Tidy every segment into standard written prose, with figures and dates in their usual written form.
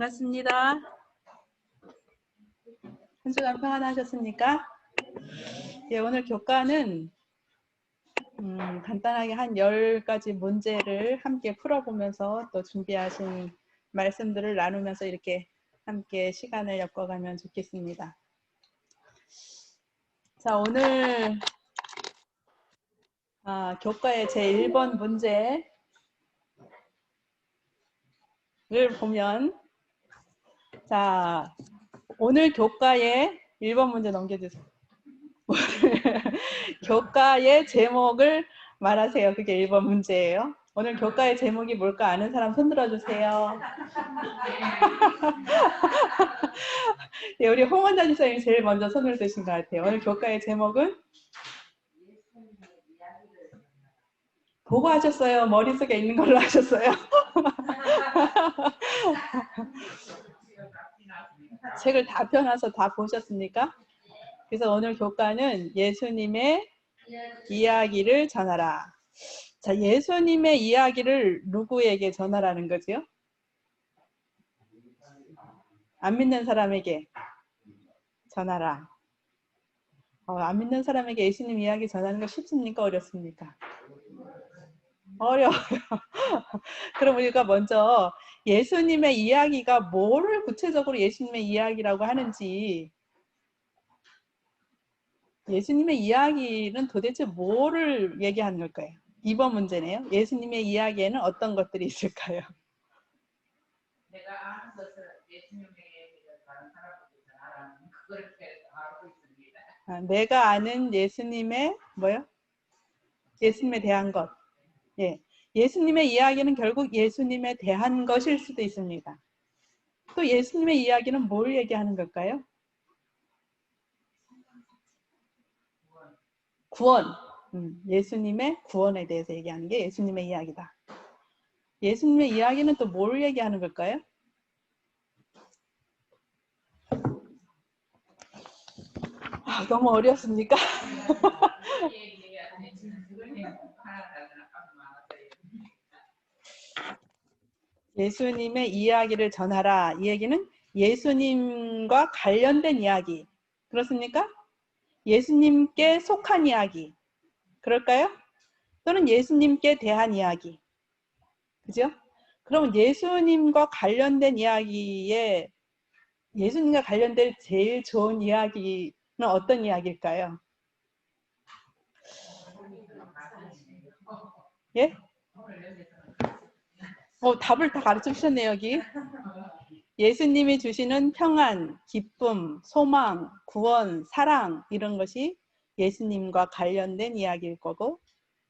반갑습니다. 한 주간 평안하셨습니까? 예, 오늘 교과는 간단하게 한 10가지 문제를 함께 풀어보면서 또 준비하신 말씀들을 나누면서 이렇게 함께 시간을 엮어가면 좋겠습니다. 자, 오늘 교과의 제1번 문제를 보면, 자, 오늘 교과의 1번 문제 넘겨주세요. 교과의 제목을 말하세요. 그게 1번 문제예요. 오늘 교과의 제목이 뭘까 아는 사람 손 들어주세요. 네, 우리 홍원자 지사님이 제일 먼저 손을 드신 것 같아요. 오늘 교과의 제목은 보고 하셨어요? 머릿속에 있는 걸로 하셨어요? 책을 다 펴놔서 다 보셨습니까? 그래서 오늘 교과는 예수님의 이야기를 전하라. 자, 예수님의 이야기를 누구에게 전하라는 거죠? 안 믿는 사람에게 전하라. 안 믿는 사람에게 예수님 이야기 전하는 거 쉽습니까? 어렵습니까? 어려워요. 그럼 우리가 먼저 예수님의 이야기가 뭐를 구체적으로 예수님의 이야기라고 하는지, 예수님의 이야기는 도대체 뭐를 얘기하는 걸까요? 2번 문제네요. 예수님의 이야기에는 어떤 것들이 있을까요? 내가 아는 것을 예수님의 얘기를 다른 사람에게 전하라는 그걸 알고 있습니다. 내가 아는 예수님의 뭐요? 예수님에 대한 것. 예. 예수님의 이야기는 결국 예수님에 대한 것일 수도 있습니다. 또 예수님의 이야기는 뭘 얘기하는 걸까요? 구원. 예수님의 구원에 대해서 얘기하는 게 예수님의 이야기다. 예수님의 이야기는 또 뭘 얘기하는 걸까요? 너무 어렵습니까? 예수님의 이야기를 전하라. 이 얘기는 예수님과 관련된 이야기. 그렇습니까? 예수님께 속한 이야기. 그럴까요? 또는 예수님께 대한 이야기. 그죠? 그럼 예수님과 관련된 이야기에 예수님과 관련된 제일 좋은 이야기는 어떤 이야기일까요? 예? 답을 다 가르쳐 주셨네요, 여기. 예수님이 주시는 평안, 기쁨, 소망, 구원, 사랑 이런 것이 예수님과 관련된 이야기일 거고,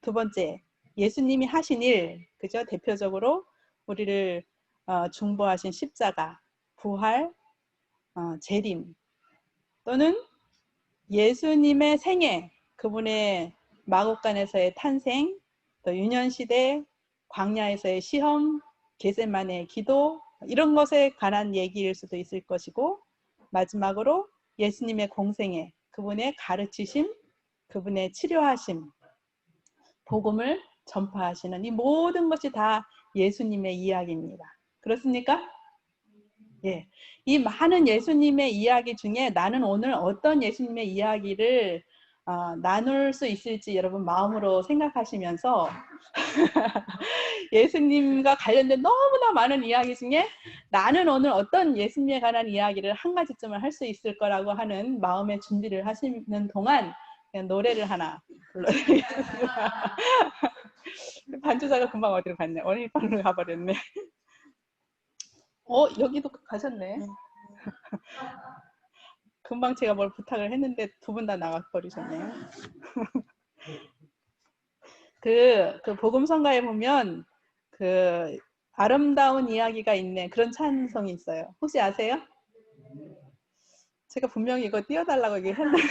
두 번째, 예수님이 하신 일, 그죠? 대표적으로 우리를 중보하신 십자가, 부활, 재림, 또는 예수님의 생애, 그분의 마국간에서의 탄생, 또 유년시대, 광야에서의 시험, 겟세마네의 기도, 이런 것에 관한 얘기일 수도 있을 것이고, 마지막으로 예수님의 공생애, 그분의 가르치심, 그분의 치료하심, 복음을 전파하시는 이 모든 것이 다 예수님의 이야기입니다. 그렇습니까? 예, 이 많은 예수님의 이야기 중에 나는 오늘 어떤 예수님의 이야기를 나눌 수 있을지 여러분 마음으로 생각하시면서 예수님과 관련된 너무나 많은 이야기 중에 나는 오늘 어떤 예수님에 관한 이야기를 한 가지쯤은 할 수 있을 거라고 하는 마음의 준비를 하시는 동안 그냥 노래를 하나 불러드리겠습니다. 반주자가 금방 어디로 갔네. 어린이방으로 가버렸네. 여기도 가셨네. 금방 제가 뭘 부탁을 했는데 두 분 다 나가버리셨네요. 그 복음성가에 보면 그 아름다운 이야기가 있네 그런 찬송이 있어요. 혹시 아세요? 제가 분명히 이거 띄워달라고 얘기했는데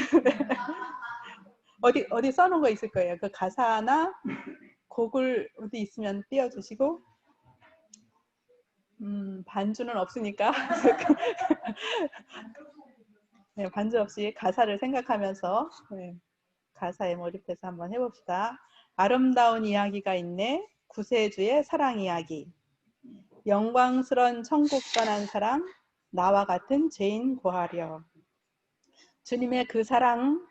어디 써놓은 거 있을 거예요. 그 가사나 곡을 어디 있으면 띄워주시고. 반주는 없으니까 네, 반주 없이 가사를 생각하면서 가사에 몰입해서 한번 해봅시다. 아름다운 이야기가 있네. 구세주의 사랑 이야기. 영광스런 천국 떠난 사람 나와 같은 죄인 구하려. 주님의 그 사랑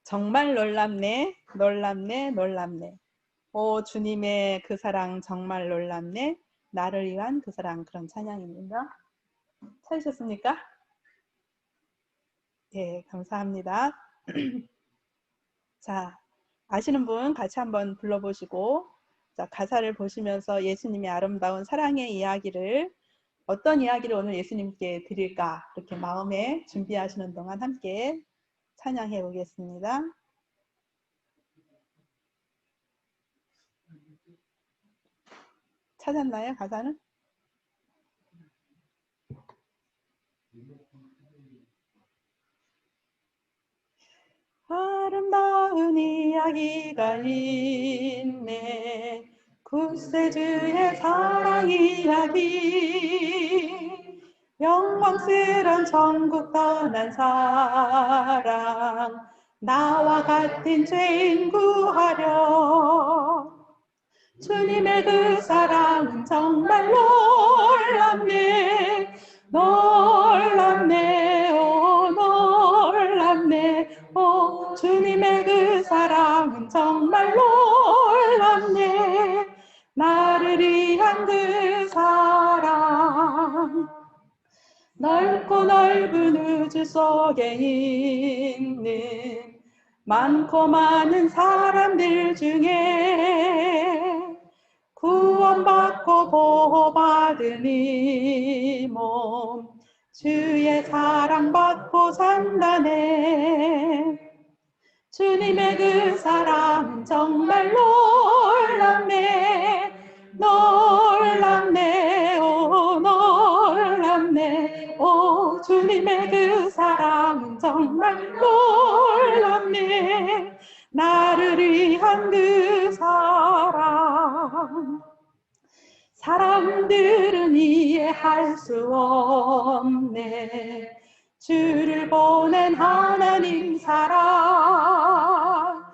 정말 놀랍네. 놀랍네. 놀랍네. 오 주님의 그 사랑 정말 놀랍네. 나를 위한 그 사랑. 그런 찬양입니다. 찾으셨습니까? 예, 감사합니다. 자, 아시는 분 같이 한번 불러보시고, 자, 가사를 보시면서 예수님의 아름다운 사랑의 이야기를, 어떤 이야기를 오늘 예수님께 드릴까, 이렇게 마음에 준비하시는 동안 함께 찬양해 보겠습니다. 찾았나요, 가사는? 아름다운 이야기가 있네. 구세주의 사랑 이야기. 영광스런 천국 떠난 사랑. 나와 같은 죄인 구하려. 주님의 그 사랑은 정말 놀랍네. 놀랍네. 오 놀랍네. 오 주님의 그 사랑은 정말 놀랍네. 나를 위한 그 사랑. 넓고 넓은 우주 속에 있는 많고 많은 사람들 중에 구원받고 보호받은 이 몸 주의 사랑받고 산다네. 주님의 그 사랑 정말 놀랍네. 놀랍네. 오 놀랍네. 오 주님의 그 사랑 정말 놀랍네. 나를 위한 그 사랑. 사람들은 이해할 수 없네. 주를 보낸 하나님 사랑.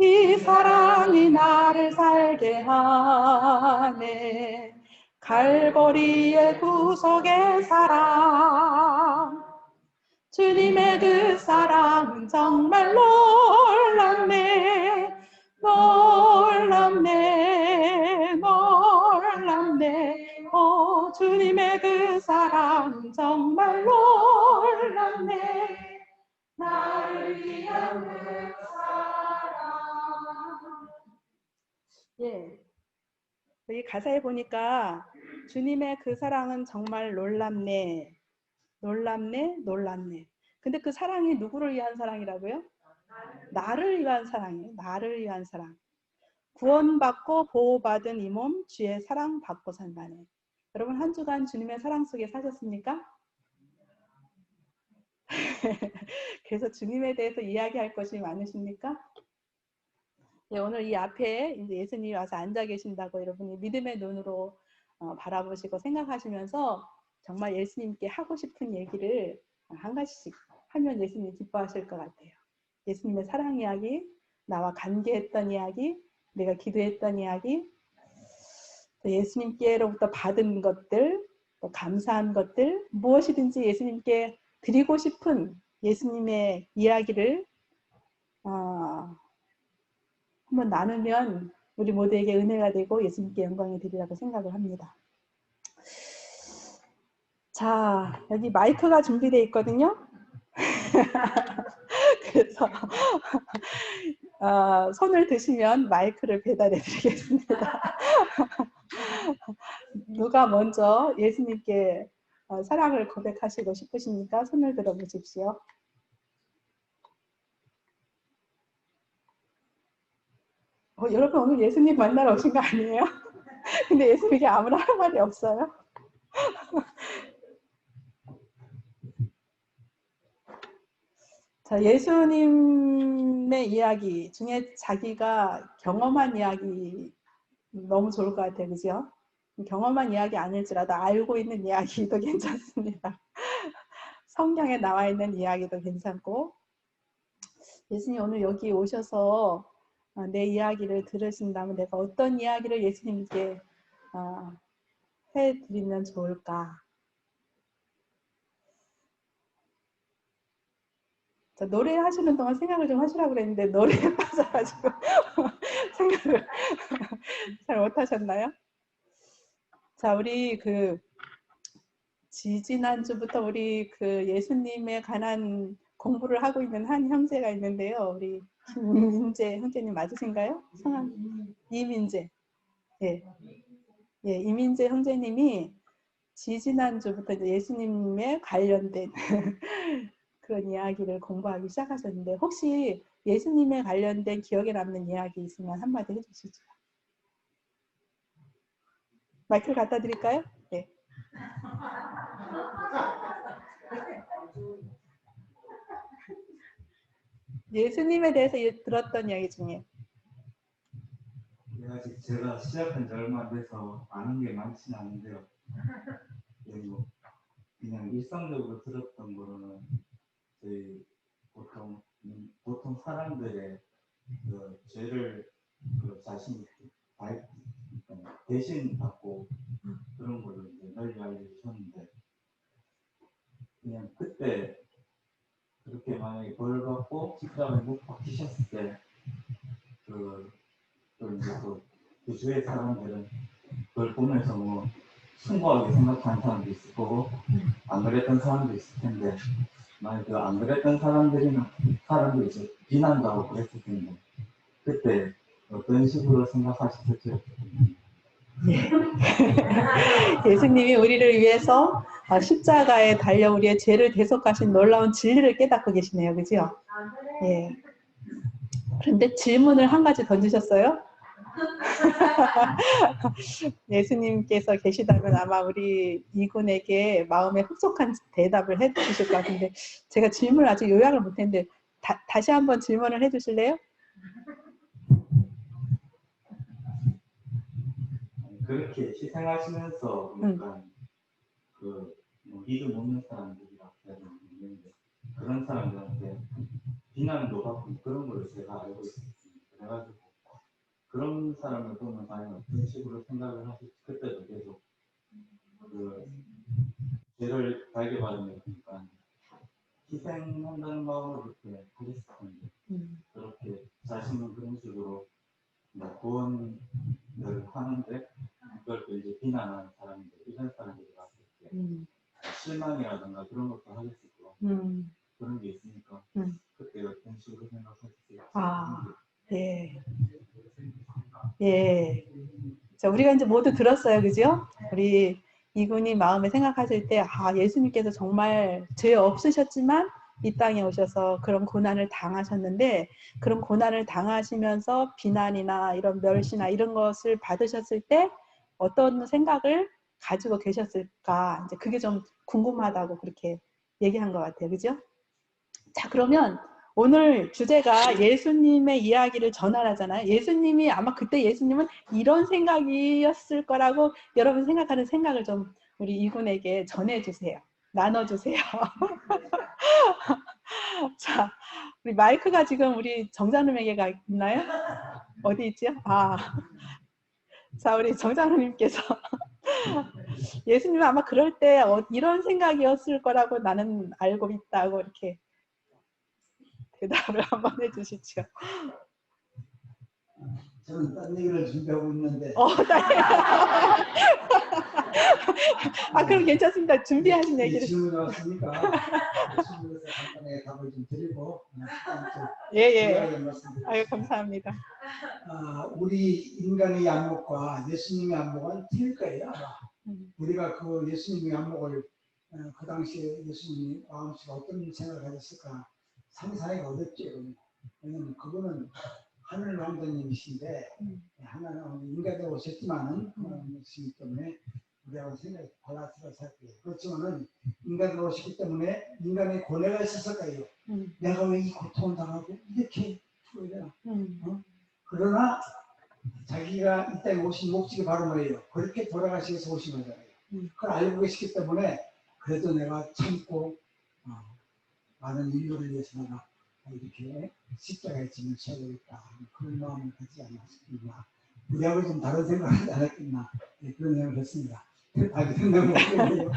이 사랑이 나를 살게 하네. 갈보리의 구속의 사랑. 주님의 그 사랑은 정말 놀랍네. 놀랍네. 놀랍네. 오 주님의 그 사랑 정말 놀랍네. 나를 위한 그 사랑. 예. 여기 가사에 보니까 주님의 그 사랑은 정말 놀랍네. 놀랍네. 놀랍네. 근데 그 사랑이 누구를 위한 사랑이라고요? 나를 위한 사랑이에요. 나를 위한 사랑. 구원받고 보호받은 이 몸 주의 사랑 받고 산다네. 여러분 한 주간 주님의 사랑 속에 사셨습니까? 그래서 주님에 대해서 이야기할 것이 많으십니까? 예, 오늘 이 앞에 이제 예수님이 와서 앉아 계신다고 여러분이 믿음의 눈으로 바라보시고 생각하시면서 정말 예수님께 하고 싶은 얘기를 한 가지씩 하면 예수님이 기뻐하실 것 같아요. 예수님의 사랑 이야기, 나와 관계했던 이야기, 내가 기도했던 이야기, 또 예수님께로부터 받은 것들, 또 감사한 것들, 무엇이든지 예수님께 드리고 싶은 예수님의 이야기를 한번 나누면 우리 모두에게 은혜가 되고 예수님께 영광이 되리라고 생각을 합니다. 자, 여기 마이크가 준비되어 있거든요. 그래서 손을 드시면 마이크를 배달해 드리겠습니다. 누가 먼저 예수님께 사랑을 고백하시고 싶으십니까? 손을 들어보십시오. 여러분 오늘 예수님 만나러 오신 거 아니에요? 근데 예수님께 아무나 할 말이 없어요. 자, 예수님의 이야기 중에 자기가 경험한 이야기 너무 좋을 것 같아요. 그죠? 경험한 이야기 아닐지라도 알고 있는 이야기도 괜찮습니다. 성경에 나와 있는 이야기도 괜찮고 예수님 오늘 여기 오셔서 내 이야기를 들으신다면 내가 어떤 이야기를 예수님께 해드리면 좋을까? 자, 노래 하시는 동안 생각을 좀 하시라고 그랬는데 노래에 빠져가지고 생각을 잘 못하셨나요? 자, 우리 지지난주부터 우리 예수님에 관한 공부를 하고 있는 한 형제가 있는데요. 우리 김민재 형제님 맞으신가요? 성함 이민재. 예. 예, 이민재 형제님이 지지난주부터 이제 예수님에 관련된 그런 이야기를 공부하기 시작하셨는데 혹시 예수님에 관련된 기억에 남는 이야기 있으면 한마디 해주시죠. 마이크를 갖다 드릴까요? 네. 예수님에 대해서 들었던 이야기 중에. 아직 제가 시작한 지 얼마 안 돼서 아는 게 많지는 않은데요. 그리고 그냥 일상적으로 들었던 거는 저희 보통 사람들의 죄를 자신이 대신 받고 그런 거를 이제 널리 알려주셨는데 그냥 그때 그렇게 만약에 벌 받고 십자가에 못 박히셨을 때 그 주의 사람들은 그걸 보면서 뭐 숭고하게 생각하는 사람도 있을 거고 안 그랬던 사람도 있을 텐데 만약에 안 그랬던 사람들이 이제 비난다고 그랬을 텐데 그때 어떤 식으로 생각하셨을지. 예. 예수님이 우리를 위해서 십자가에 달려 우리의 죄를 대속하신 놀라운 진리를 깨닫고 계시네요. 그죠? 예. 그런데 질문을 한 가지 던지셨어요. 예수님께서 계시다면 아마 우리 이군에게 마음에 흡족한 대답을 해주실 것 같은데 제가 질문을 아직 요약을 못했는데 다시 한번 질문을 해주실래요? 그렇게 희생하시면서 약간 믿음 없는 사람들이라 있는데 그런 사람들한테 비난도 받고 그런 걸 제가 알고 있습니다. 그래가지고 그런 사람을 보면 과연 어떤 식으로 생각을 하실지 그때도 계속 죄를 달게 받으면 그러니까 희생한다는 마음으로 그렇게 하셨을 텐데 그렇게 자신은 그런 식으로 구원을 하는데 그걸 또 이제 비난하는 사람들 이런 사람들이 봤을 때 실망이라든가 그런 것도 하겠을 거고 그런 게 있으니까 그때 어떤 식으로 생각하실지. 예. 예. 자, 우리가 이제 모두 들었어요. 그죠? 우리 이군이 마음에 생각하실 때, 예수님께서 정말 죄 없으셨지만 이 땅에 오셔서 그런 고난을 당하셨는데, 그런 고난을 당하시면서 비난이나 이런 멸시나 이런 것을 받으셨을 때 어떤 생각을 가지고 계셨을까? 이제 그게 좀 궁금하다고 그렇게 얘기한 것 같아요. 그죠? 자, 그러면 오늘 주제가 예수님의 이야기를 전하라잖아요. 예수님이 아마 그때 예수님은 이런 생각이었을 거라고 여러분 생각하는 생각을 좀 우리 이군에게 전해주세요. 나눠주세요. 자, 우리 마이크가 지금 우리 정장님에게 있나요? 어디 있죠? 자, 우리 정장님께서 예수님은 아마 그럴 때 이런 생각이었을 거라고 나는 알고 있다고 이렇게 대답을 한번 해주시죠. 저는 딴 얘기를 준비하고 있는데. 그럼 괜찮습니다. 준비하신 얘기를. 질문이 왔으니까 질문에서 간단하게 답을 좀 드리고 예. 아유, 감사합니다. 우리 인간의 안목과 예수님의 안목은 틀릴 거예요. 아마. 우리가 그 예수님의 안목을 그 당시에 예수님이 마음속에 어떤 생각을 가졌을까 상상하기가 어렵죠. 왜냐하면 그분은 하늘 왕자님이신데 하나는 인간으로 오셨지만은 하나님이시기 때문에 우리하고 생각이 달라서 살고요. 그렇지만은 인간으로 오셨기 때문에 인간의 고뇌가 있었을 거예요. 내가 왜 이 고통을 당하고 이렇게 죽어야 되나? 그러나 자기가 이 땅에 오신 목적이 바로 뭐예요? 그렇게 돌아가시기 위해서 오신 거잖아요. 그걸 알고 계시기 때문에 그래도 내가 참고 많은 인류를 위해서 내가 이렇게 십자가에 짐을 져야 되겠다 그런 마음을 갖지 않았습니다. 우리하고 좀 다른 생각을 하지 않았겠나 그런 생각을 했습니다. 답이 된다고 모르겠네요.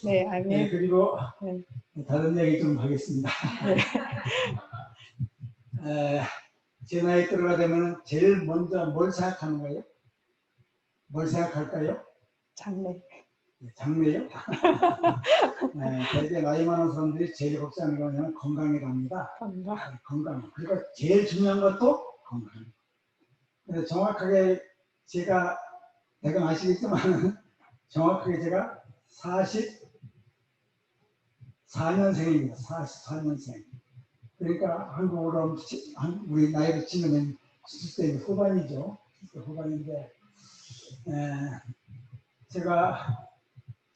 네, 네, 아멘. 그리고 네. 다른 얘기 좀 하겠습니다. 제 나이 때가 되면 제일 먼저 뭘 생각하는 거예요? 뭘 생각할까요? 장래. 장래요? 대개 나이 많은 사람들이 제일 걱정하는 게 뭐냐면 건강이랍니다. 건강. 건강. 그리고 제일 중요한 것도 건강. 근데 정확하게 제가 대강 아시겠지만 정확하게 제가 44년생입니다. 44년생. 그러니까 한국으로 우리 나이로 치면 70대 후반이죠. 70대 후반인데 제가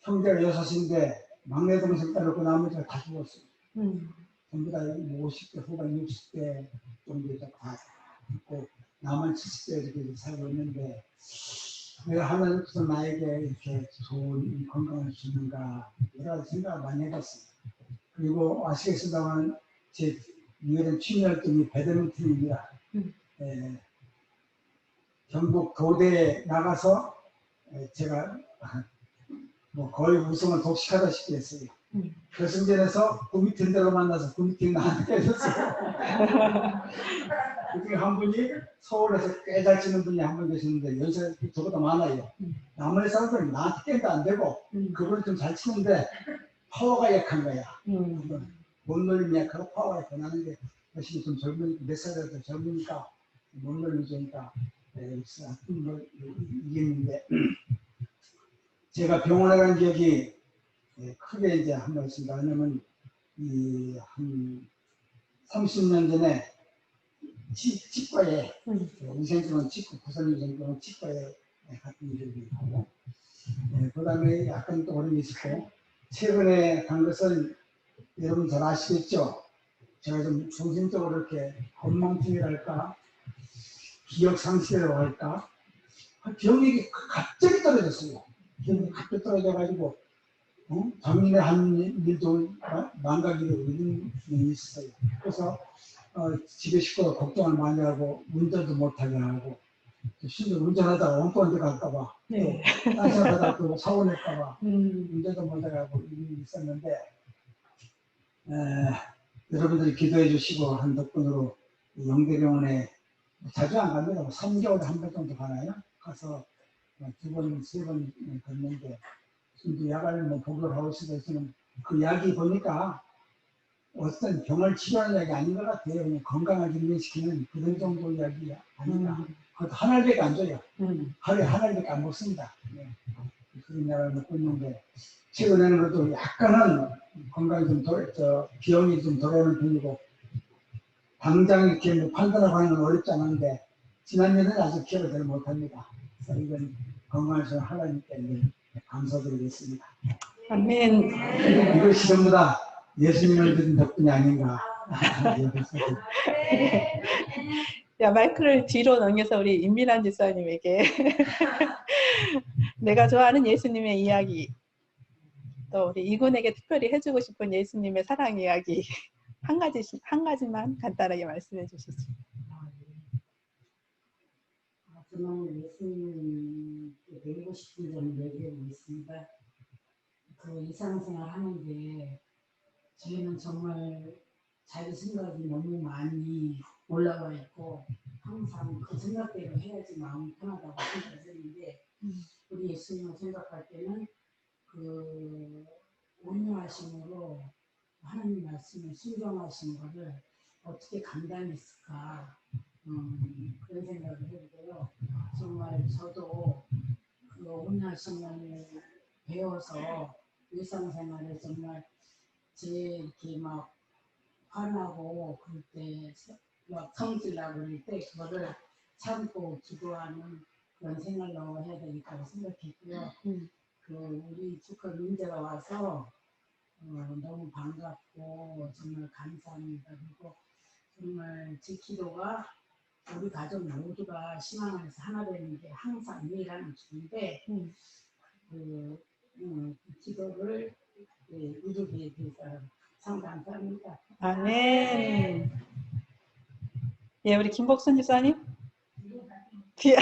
형제가 6인데 막내 동생 따르고 나머지가 다 죽었어요. 전부 다 50대 후반 60대 정도 다 죽고 나만 70대 이렇게 살고 있는데 내가 하나님 께서 나에게 이렇게 좋은 건강을 주는가 여러 가지 생각을 많이 해봤습니다. 그리고 아시겠습니다만 제 유일한 취미 활동이 배드민턴입니다. 경북 교대에 나가서 제가 뭐 거의 우승을 독식하다시피 했어요. 결승전에서 구미팀대로 만나서 구미팀 나한테 해줬어요. 그중에 한 분이 서울에서 꽤 잘 치는 분이 한 분 계시는데 연세가 저보다 많아요. 나머지 사람들은 나한테 깨도 안 되고 그분은 좀 잘 치는데 파워가 약한 거야. 몸놀림이 약하고 파워가 약한 나는 게 훨씬 좀 젊으니까 몇 살이라도 젊으니까 몸놀림이 좋으니까 이겼는데 제가 병원에 간 기억이 크게 이제 한 번 있습니다. 왜냐면 한 30년 전에 치과에 위생병원 부산위생병원 치과에 갔던 적이 있고 그 다음에 약간 또 오래 있었고 최근에 간 것은 여러분 잘 아시겠죠? 제가 좀 정신적으로 이렇게 건망증이랄까 기억 상실이라고 할까 기억력이 갑자기 떨어졌어요. 기억력이 갑자기 떨어져가지고 작년에 한 일도 망각이 되고 이런 일이 있어요. 그래서 집에 식구가 걱정을 많이 하고 운전도 못하게 하고 심지어 운전하다가 엉뚱한 데 갈까봐 네. 또 딴 생각하다가 또 사고 낼까봐 운전도 못하게 하고 이런 일이 있었는데 여러분들이 기도해 주시고 한 덕분으로 영대병원에 자주 안 갑니다. 3개월에 한 번 정도 가나요? 가서 2번, 3번 갔는데 약을 뭐 복용을 하고 있으면 그 약이 보니까 어떤 병을 치료하는 약이 아닌 것 같아요. 그냥 건강을 증진시키는 그런 정도 약이 아닌가. 그것도 한 알밖에 안 줘요. 하루에 한 알밖에 안 먹습니다. 네. 그런 약을 먹고 있는데 최근에는 그래도 약간은 건강이 비용이 좀 돌아오는 편이고 당장 이렇게 뭐 판단하고 하는 건 어렵지 않은데 지난해는 아직 기억을 잘 못합니다. 그래서 이건 건강을 좀 하나님께 감사드리겠습니다. 아멘. 이것이 전부 다 예수님을 믿은 덕분이 아닌가. 야, 마이크를 뒤로 넘겨서 우리 임민환 집사님에게 내가 좋아하는 예수님의 이야기 또 우리 이군에게 특별히 해주고 싶은 예수님의 사랑 이야기 한 가지만 간단하게 말씀해 주시죠. 저는 예수님께 배우고 싶은 점을 얘기하고 있습니다. 그 일상생활 하는데 저희는 정말 자기 생각이 너무 많이 올라와 있고 항상 그 생각대로 해야지 마음이 편하다고 생각했는데 우리 예수님을 생각할 때는 그 온유하심으로 하나님 말씀을 순종하신 것을 어떻게 감당했을까 그런 생각을 해보고요. 정말 저도 그 온유하심을 배워서 일상생활에 정말 제 이렇게 막 화나고 그럴 때 막 성질나고 그럴 때 그거를 참고 기도하는 그런 생활로 해야 되겠다고 생각했고요. 그 우리 축하 문제가 와서 너무 반갑고 정말 감사합니다. 그리고 정말 제 기도가 우리 가족 모두가 신앙 안에서 하나 되는 게 항상 유일한 길인데 그 기도를 이루게 돼서 참 감사합니다. 아멘. 예, 우리 김복순 집사님. 뒤에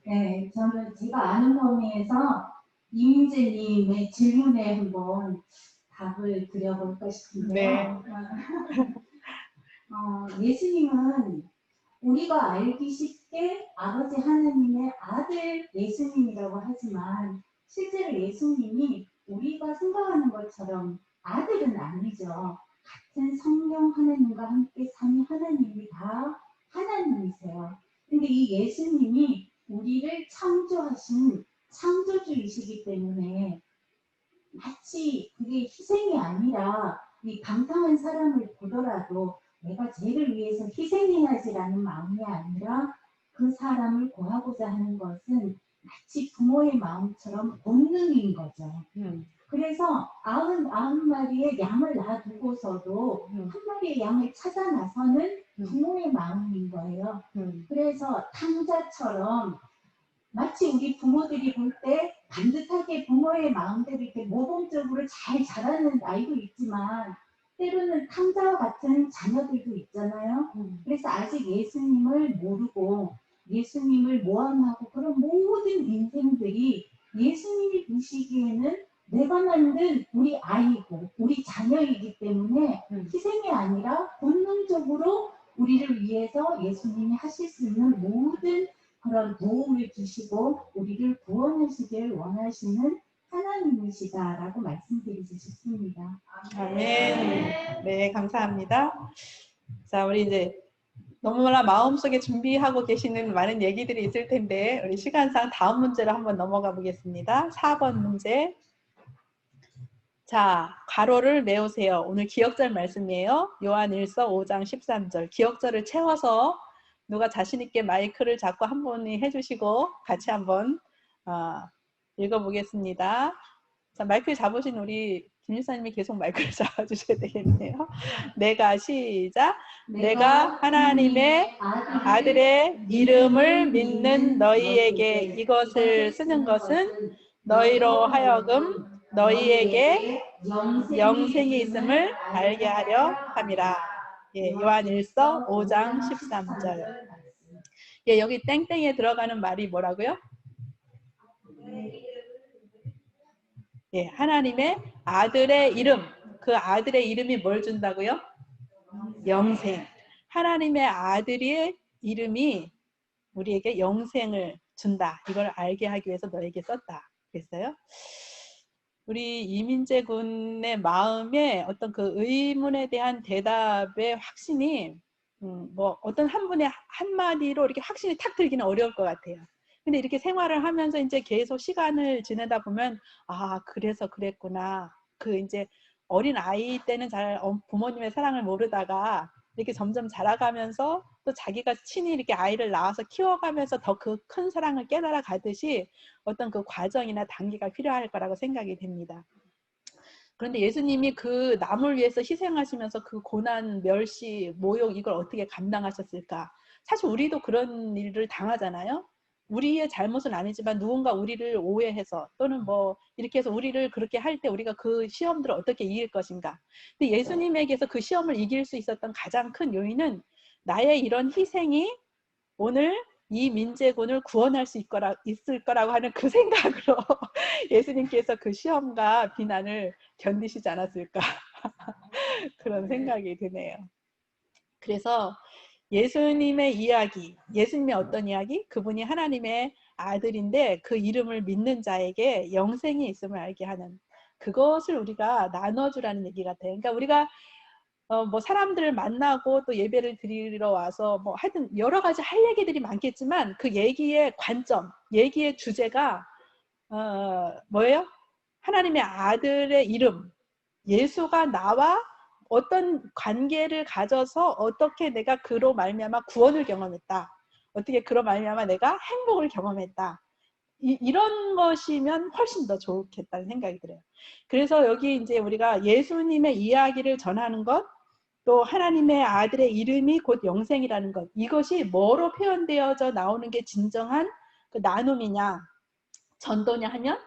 네, 저는 제가 아는 범위에서 이민재님의 질문에 한번 답을 드려볼까 싶은데요. 예수님은 우리가 알기 쉽게 아버지 하나님의 아들 예수님이라고 하지만 실제로 예수님이 우리가 생각하는 것처럼 아들은 아니죠. 같은 성령 하나님과 함께 삼위 하나님이 다 하나님이세요. 근데 이 예수님이 우리를 창조하신 창조주이시기 때문에 마치 그게 희생이 아니라 이 방탕한 사람을 보더라도 내가 쟤를 위해서 희생해야지라는 마음이 아니라 그 사람을 구하고자 하는 것은 마치 부모의 마음처럼 본능인 거죠. 그래서 90마리의 양을 놔두고서도 한 마리의 양을 찾아 나서는 부모의 마음인 거예요. 그래서 탕자처럼 마치 우리 부모들이 볼 때 반듯하게 부모의 마음대로 이렇게 모범적으로 잘 자라는 아이도 있지만 때로는 탕자와 같은 자녀들도 있잖아요. 그래서 아직 예수님을 모르고 예수님을 모함하고 그런 모든 인생들이 예수님이 보시기에는 내가 만든 우리 아이고 우리 자녀이기 때문에 희생이 아니라 본능적으로 우리를 위해서 예수님이 하실 수 있는 모든 그런 도움을 주시고 우리를 구원하시길 원하시는 하나님이시다라고 말씀드리고 싶습니다. 아멘. 네, 감사합니다. 자, 우리 이제 너무나 마음속에 준비하고 계시는 많은 얘기들이 있을 텐데 우리 시간상 다음 문제로 한번 넘어가 보겠습니다. 4번 문제. 자, 괄호를 메우세요. 오늘 기억절 말씀이에요. 요한일서 5장 13절. 기억절을 채워서 누가 자신 있게 마이크를 잡고 한 분이 해주시고 같이 한번 읽어보겠습니다. 자, 마이크 잡으신 우리 김일사님이 계속 마이크를 잡아주셔야 되겠네요. 내가 시작. 내가 하나님의 아들의 이름을 믿는 너희에게 이것을 쓰는 것은 너희로 하여금 너희에게 영생이 있음을 알게 하려 함이라. 예, 요한일서 5장 13절. 예, 여기 땡땡에 들어가는 말이 뭐라고요? 예, 하나님의 아들의 이름. 그 아들의 이름이 뭘 준다고요? 영생. 하나님의 아들의 이름이 우리에게 영생을 준다. 이걸 알게 하기 위해서 너에게 썼다. 그랬어요. 우리 이민재 군의 마음에 어떤 그 의문에 대한 대답의 확신이 뭐 어떤 한 분의 한마디로 이렇게 확신이 탁 들기는 어려울 것 같아요. 근데 이렇게 생활을 하면서 이제 계속 시간을 지내다 보면 아, 그래서 그랬구나. 그 이제 어린 아이 때는 잘 부모님의 사랑을 모르다가 이렇게 점점 자라가면서 또 자기가 친히 이렇게 아이를 낳아서 키워가면서 더 그 큰 사랑을 깨달아 가듯이 어떤 그 과정이나 단계가 필요할 거라고 생각이 됩니다. 그런데 예수님이 그 남을 위해서 희생하시면서 그 고난, 멸시, 모욕 이걸 어떻게 감당하셨을까? 사실 우리도 그런 일을 당하잖아요. 우리의 잘못은 아니지만 누군가 우리를 오해해서 또는 뭐 이렇게 해서 우리를 그렇게 할 때 우리가 그 시험들을 어떻게 이길 것인가. 근데 예수님에게서 그 시험을 이길 수 있었던 가장 큰 요인은 나의 이런 희생이 오늘 이 민재군을 구원할 수 있을 거라고 하는 그 생각으로 예수님께서 그 시험과 비난을 견디시지 않았을까 그런 생각이 드네요. 그래서 예수님의 이야기, 예수님의 어떤 이야기? 그분이 하나님의 아들인데 그 이름을 믿는 자에게 영생이 있음을 알게 하는 그것을 우리가 나눠주라는 얘기 같아요. 그러니까 우리가 뭐 사람들을 만나고 또 예배를 드리러 와서 뭐 하여튼 여러 가지 할 얘기들이 많겠지만 그 얘기의 관점, 얘기의 주제가 뭐예요? 하나님의 아들의 이름, 예수가 나와 어떤 관계를 가져서 어떻게 내가 그로 말미암아 구원을 경험했다. 어떻게 그로 말미암아 내가 행복을 경험했다. 이런 것이면 훨씬 더 좋겠다는 생각이 들어요. 그래서 여기 이제 우리가 예수님의 이야기를 전하는 것, 또 하나님의 아들의 이름이 곧 영생이라는 것, 이것이 뭐로 표현되어져 나오는 게 진정한 그 나눔이냐, 전도냐 하면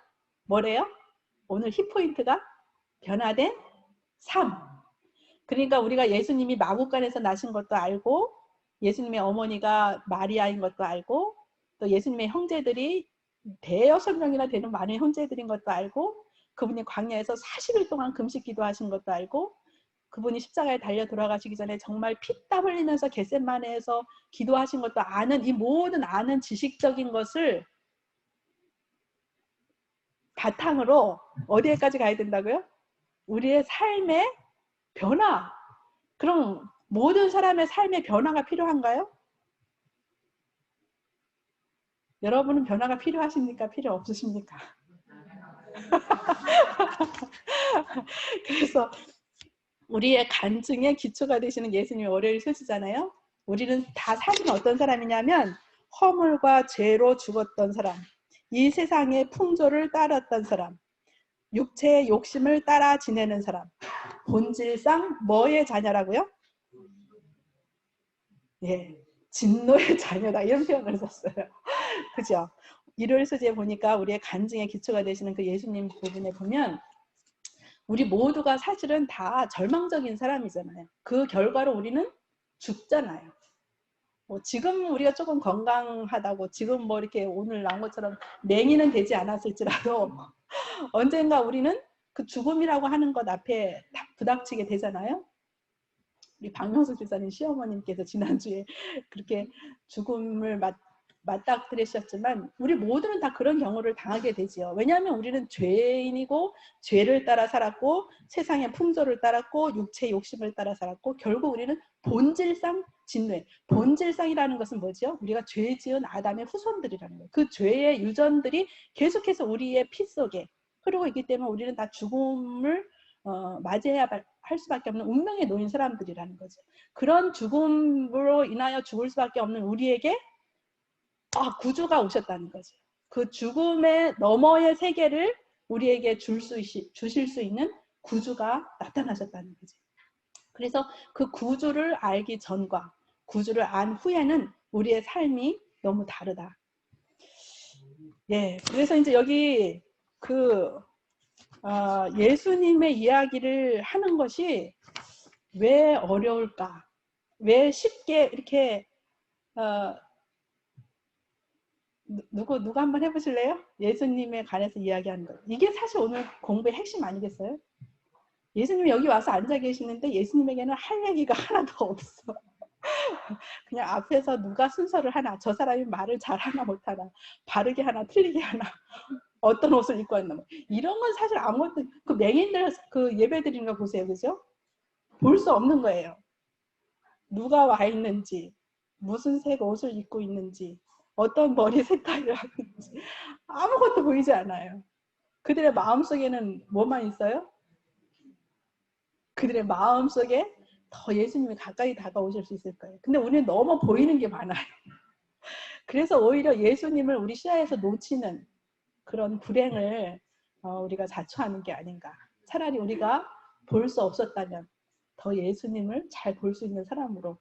뭐래요? 오늘 히포인트가 변화된 삶. 그러니까 우리가 예수님이 마구간에서 나신 것도 알고 예수님의 어머니가 마리아인 것도 알고 또 예수님의 형제들이 대여섯 명이나 되는 많은 형제들인 것도 알고 그분이 광야에서 40일 동안 금식 기도하신 것도 알고 그분이 십자가에 달려 돌아가시기 전에 정말 피땀 흘리면서 겟세마네에서 기도하신 것도 아는 이 모든 아는 지식적인 것을 바탕으로 어디에까지 가야 된다고요? 우리의 삶의 변화. 그럼 모든 사람의 삶의 변화가 필요한가요? 여러분은 변화가 필요하십니까? 필요 없으십니까? 그래서 우리의 간증의 기초가 되시는 예수님의 월요일 소지잖아요. 우리는 다 사실은 어떤 사람이냐면 허물과 죄로 죽었던 사람, 이 세상의 풍조를 따랐던 사람, 육체의 욕심을 따라 지내는 사람, 본질상 뭐의 자녀라고요? 예, 진노의 자녀다 이런 표현을 썼어요. 그죠? 일요일 소지에 보니까 우리의 간증의 기초가 되시는 그 예수님 부분에 보면 우리 모두가 사실은 다 절망적인 사람이잖아요. 그 결과로 우리는 죽잖아요. 뭐 지금 우리가 조금 건강하다고 지금 뭐 이렇게 오늘 나온 것처럼 맹인은 되지 않았을지라도 언젠가 우리는 그 죽음이라고 하는 것 앞에 딱 부닥치게 되잖아요. 우리 박명숙 집사님 시어머님께서 지난주에 그렇게 죽음을 맞닥뜨리셨지만 우리 모두는 다 그런 경우를 당하게 되지요. 왜냐하면 우리는 죄인이고 죄를 따라 살았고 세상의 풍조를 따랐고 육체의 욕심을 따라 살았고 결국 우리는 본질상 진뇌. 본질상이라는 것은 뭐죠? 우리가 죄 지은 아담의 후손들이라는 거예요. 그 죄의 유전들이 계속해서 우리의 피 속에 흐르고 있기 때문에 우리는 다 죽음을 맞이해야 할 수밖에 없는 운명에 놓인 사람들이라는 거죠. 그런 죽음으로 인하여 죽을 수밖에 없는 우리에게 구주가 오셨다는 거죠. 그 죽음의 너머의 세계를 우리에게 주실 수 있는 구주가 나타나셨다는 거죠. 그래서 그 구주를 알기 전과 구주를 안 후에는 우리의 삶이 너무 다르다. 예, 그래서 이제 여기 예수님의 이야기를 하는 것이 왜 어려울까? 왜 쉽게 이렇게 누가 한번 해보실래요? 예수님에 관해서 이야기하는 거. 이게 사실 오늘 공부의 핵심 아니겠어요? 예수님이 여기 와서 앉아 계시는데 예수님에게는 할 얘기가 하나도 없어. 그냥 앞에서 누가 순서를 하나, 저 사람이 말을 잘하나 못하나, 바르게 하나 틀리게 하나, 어떤 옷을 입고 왔나, 이런 건 사실 아무것도, 그 맹인들 그 예배 드리는 거 보세요. 그죠? 볼 수 없는 거예요. 누가 와 있는지, 무슨 색 옷을 입고 있는지, 어떤 머리 색깔을 하고 있는지 아무것도 보이지 않아요. 그들의 마음속에는 뭐만 있어요? 그들의 마음속에 더 예수님이 가까이 다가오실 수 있을 거예요. 근데 우리는 너무 보이는 게 많아요. 그래서 오히려 예수님을 우리 시야에서 놓치는 그런 불행을 우리가 자초하는 게 아닌가. 차라리 우리가 볼 수 없었다면 더 예수님을 잘 볼 수 있는 사람으로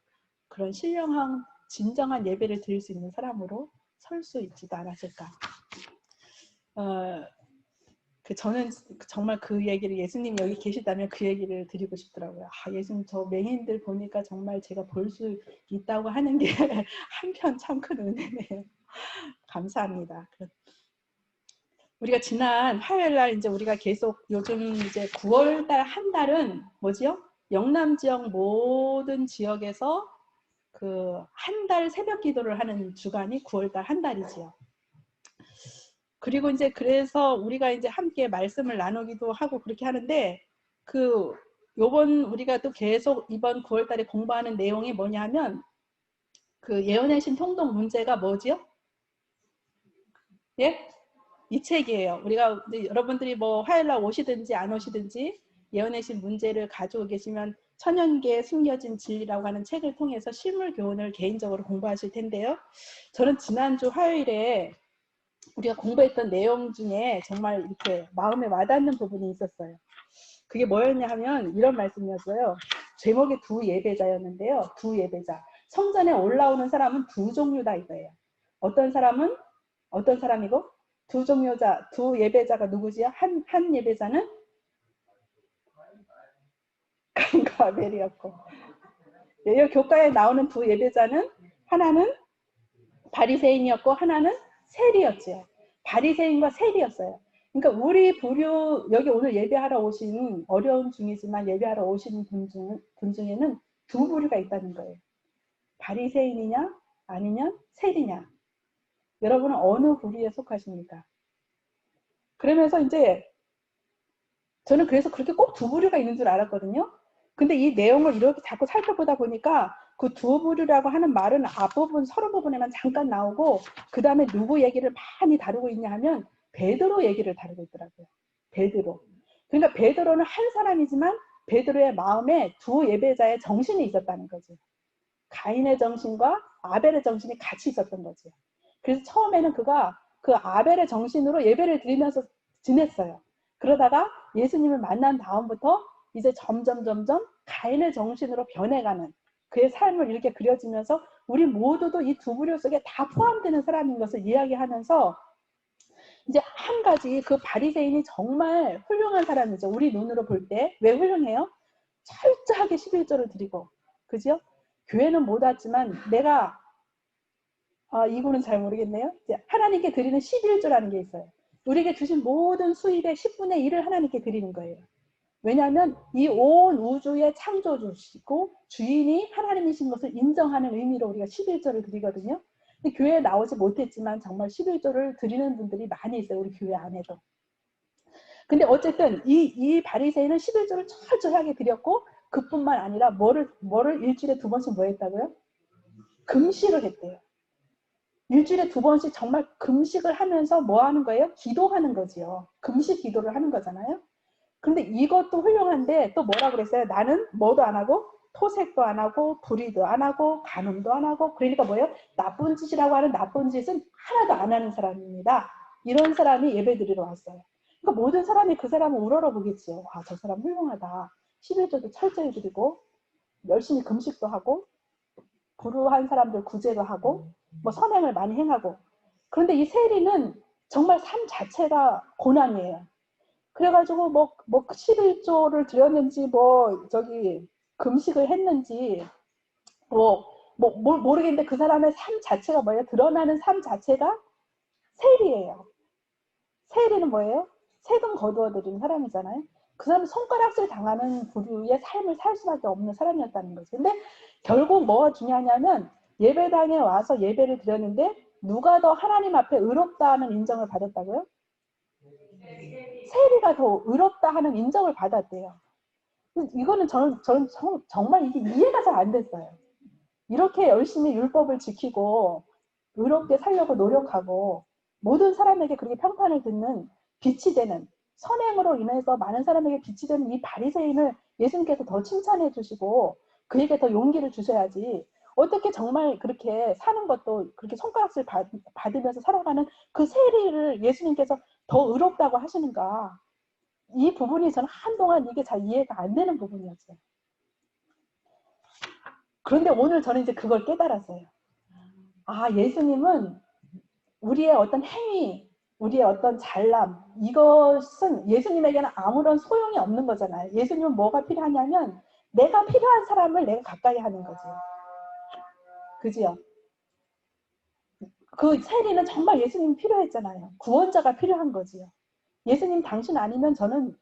그런 신령한 진정한 예배를 드릴 수 있는 사람으로 설 수 있지도 않았을까. 저는 정말 그 얘기를 예수님이 여기 계시다면 그 얘기를 드리고 싶더라고요. 예수님 저 맹인들 보니까 정말 제가 볼 수 있다고 하는 게 한편 참 큰 은혜네요. 감사합니다. 우리가 지난 화요일 날 이제 우리가 계속 요즘 이제 9월달 한 달은 뭐지요? 영남 지역 모든 지역에서 그 한 달 새벽 기도를 하는 주간이 9월달 한 달이지요. 그리고 이제 그래서 우리가 이제 함께 말씀을 나누기도 하고 그렇게 하는데 요번 우리가 또 계속 이번 9월달에 공부하는 내용이 뭐냐면 그 예언의 신 통독 문제가 뭐지요? 예? 이 책이에요. 우리가 여러분들이 뭐 화요일날 오시든지 안 오시든지 예언의 신 문제를 가지고 계시면 천연계에 숨겨진 진리라고 하는 책을 통해서 실물 교훈을 개인적으로 공부하실 텐데요. 저는 지난주 화요일에 우리가 공부했던 내용 중에 정말 이렇게 마음에 와닿는 부분이 있었어요. 그게 뭐였냐 하면 이런 말씀이었어요. 제목이 두 예배자였는데요. 두 예배자. 성전에 올라오는 사람은 두 종류다 이거예요. 어떤 사람이고 두 예배자가 누구지요? 한 예배자는 가인과 아벨이었고, 이 교과에 나오는 두 예배자는 하나는 바리새인이었고 하나는 세리였지요. 바리새인과 세리였어요. 그러니까 우리 부류, 여기 오늘 예배하러 오신, 어려운 중이지만 예배하러 오신 분 중에는 두 부류가 있다는 거예요. 바리새인이냐 아니면 세리냐. 여러분은 어느 부류에 속하십니까? 그러면서 이제 저는 그래서 그렇게 꼭 두 부류가 있는 줄 알았거든요. 근데 이 내용을 이렇게 자꾸 살펴보다 보니까 그 두 부류라고 하는 말은 앞부분, 서론 부분에만 잠깐 나오고 그 다음에 누구 얘기를 많이 다루고 있냐 하면 베드로 얘기를 다루고 있더라고요. 베드로. 그러니까 베드로는 한 사람이지만 베드로의 마음에 두 예배자의 정신이 있었다는 거죠. 가인의 정신과 아벨의 정신이 같이 있었던 거죠. 그래서 처음에는 그가 그 아벨의 정신으로 예배를 드리면서 지냈어요. 그러다가 예수님을 만난 다음부터 이제 점점 가인의 정신으로 변해가는 그의 삶을 이렇게 그려지면서 우리 모두도 이 두 부류 속에 다 포함되는 사람인 것을 이야기하면서 이제 한 가지 그 바리새인이 정말 훌륭한 사람이죠. 우리 눈으로 볼 때. 왜 훌륭해요? 철저하게 11조를 드리고. 그죠? 교회는 못 왔지만 내가 이거는 잘 모르겠네요. 이제 하나님께 드리는 11조라는 게 있어요. 우리에게 주신 모든 수입의 10분의 1을 하나님께 드리는 거예요. 왜냐하면 이 온 우주의 창조주시고 주인이 하나님이신 것을 인정하는 의미로 우리가 11조를 드리거든요. 근데 교회에 나오지 못했지만 정말 11조를 드리는 분들이 많이 있어요. 우리 교회 안에도. 근데 어쨌든 이 바리새인은 11조를 철저하게 드렸고 그뿐만 아니라 뭐를 일주일에 2번씩 뭐 했다고요? 금식을 했대요. 일주일에 2번씩 정말 금식을 하면서 뭐 하는 거예요? 기도하는 거지요. 금식 기도를 하는 거잖아요. 근데 이것도 훌륭한데 또 뭐라 그랬어요? 나는 뭐도 안 하고 토색도 안 하고 불의도 안 하고 간음도 안 하고 그러니까 뭐예요? 나쁜 짓이라고 하는 나쁜 짓은 하나도 안 하는 사람입니다. 이런 사람이 예배드리러 왔어요. 그러니까 모든 사람이 그 사람을 우러러보겠지요. 아, 저 사람 훌륭하다. 11조도 철저히 드리고 열심히 금식도 하고 불우한 사람들 구제도 하고 뭐 선행을 많이 행하고. 그런데 이 세리는 정말 삶 자체가 고난이에요. 그래가지고 뭐 11조를 드렸는지 금식을 했는지 모르겠는데 그 사람의 삶 자체가 뭐예요? 드러나는 삶 자체가 세리예요. 세리는 뭐예요? 세금 거두어 드리는 사람이잖아요. 그 사람은 손가락질 당하는 부류의 삶을 살 수밖에 없는 사람이었다는 거죠. 근데 결국 뭐가 중요하냐면 예배당에 와서 예배를 드렸는데 누가 더 하나님 앞에 의롭다 하는 인정을 받았다고요? 세리가 더 의롭다 하는 인정을 받았대요. 이거는 저는 정말 이게 이해가 잘 안 됐어요. 이렇게 열심히 율법을 지키고 의롭게 살려고 노력하고 모든 사람에게 그렇게 평판을 듣는 빛이 되는 선행으로 인해서 많은 사람에게 빛이 되는 이 바리새인을 예수님께서 더 칭찬해 주시고 그에게 더 용기를 주셔야지 어떻게 정말 그렇게 사는 것도 그렇게 손가락질 받으면서 살아가는 그 세리를 예수님께서 더 의롭다고 하시는가. 이 부분이 저는 한동안 이게 잘 이해가 안 되는 부분이었어요. 그런데 오늘 저는 이제 그걸 깨달았어요. 아, 예수님은 우리의 어떤 행위, 우리의 어떤 잘남, 이것은 예수님에게는 아무런 소용이 없는 거잖아요. 예수님은 뭐가 필요하냐면 내가 필요한 사람을 내가 가까이 하는 거지. 그지요? 그 세리는 정말 예수님이 필요했잖아요. 구원자가 필요한 거지요. 예수님 당신 아니면 저는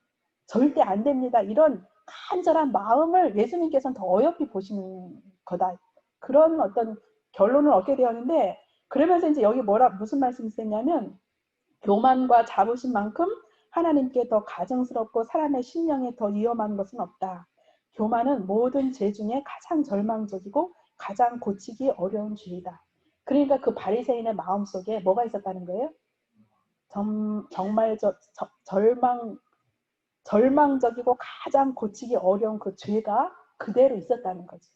절대 안 됩니다. 이런 간절한 마음을 예수님께서는 더 어여삐 보시는 거다. 그런 어떤 결론을 얻게 되었는데 그러면서 이제 여기 무슨 말씀이 있었냐면 교만과 자부심만큼 하나님께 더 가증스럽고 사람의 심령에 더 위험한 것은 없다. 교만은 모든 죄 중에 가장 절망적이고 가장 고치기 어려운 죄이다. 그러니까 그 바리새인의 마음속에 뭐가 있었다는 거예요? 정말 절망적이고 가장 고치기 어려운 그 죄가 그대로 있었다는 거죠.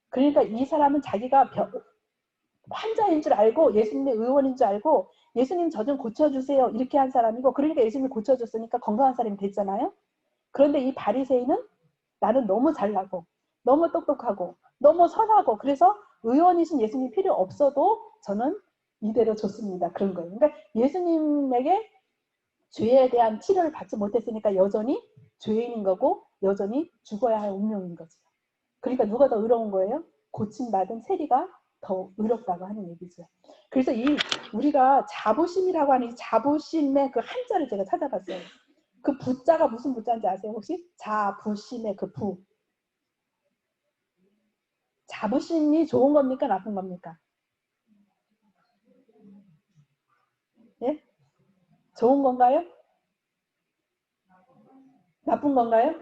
그러니까 이 사람은 자기가 환자인 줄 알고 예수님의 의원인 줄 알고 예수님 저 좀 고쳐주세요 이렇게 한 사람이고 그러니까 예수님이 고쳐줬으니까 건강한 사람이 됐잖아요. 그런데 이 바리새인은 나는 너무 잘나고 너무 똑똑하고 너무 선하고 그래서 의원이신 예수님이 필요 없어도 저는 이대로 좋습니다. 그런 거예요. 그러니까 예수님에게 죄에 대한 치료를 받지 못했으니까 여전히 죄인인 거고 여전히 죽어야 할 운명인 거죠. 그러니까 누가 더 의로운 거예요? 고침받은 세리가 더 의롭다고 하는 얘기죠. 그래서 우리가 자부심이라고 하는 이 자부심의 그 한자를 제가 찾아봤어요. 그 부자가 무슨 부자인지 아세요? 혹시? 자부심의 그 부. 자부심이 좋은 겁니까? 나쁜 겁니까? 예? 좋은 건가요? 나쁜 건가요?